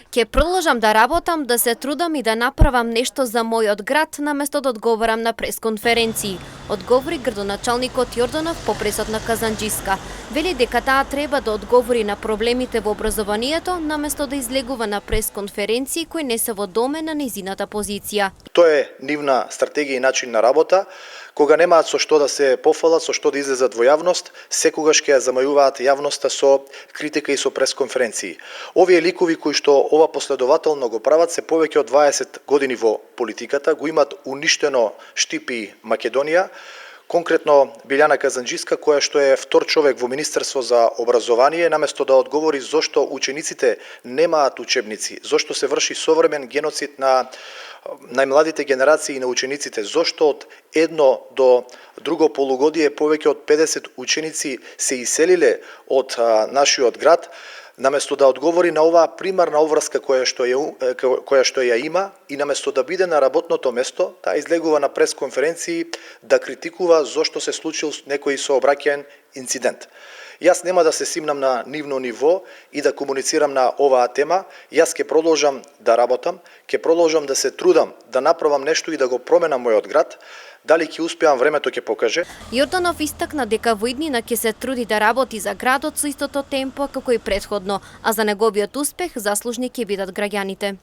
Ке продолжам да работам, да се трудам и да направам нешто за мојот град, наместо да одговорам на пресконференции, одговори градоначалникот Јорданов по пресот на Казанџиска. Вели дека таа треба да одговори на проблемите во образованието, наместо да излегува на пресконференции кои не се во доме на низината позиција. Тоа е нивна стратегија и начин на работа. Кога немаат со што да се пофалат, со што да излезат во јавност, секогаш ќе ја замајуваат јавноста со критика и со пресконференции. Овие ликови кои што ова последователно го прават се повеќе од 20 години во политиката, го имат уништено Штипи Македонија, конкретно Билјана Казанџиска, која што е втор човек во Министерство за образование, наместо да одговори зошто учениците немаат учебници, зошто се врши современ геноцид на најмладите генерации на учениците, зошто од едно до друго полугодие повеќе од 50 ученици се иселиле од нашиот град, наместо да одговори на оваа примарна обврска која што ја има и наместо да биде на работното место, таа излегува на пресконференции да критикува зошто се случил некој сообраќаен инцидент. Јас нема да се симнам на нивно ниво и да комуницирам на оваа тема. Јас ќе продолжам да работам, ќе продолжам да се трудам да направам нешто и да го променам мојот град. Дали ќе успеам, времето ќе покаже. Јорданов истакна дека во иднина ќе се труди да работи за градот со истото темпо како и претходно, а за неговиот успех заслужни ќе бидат граѓаните.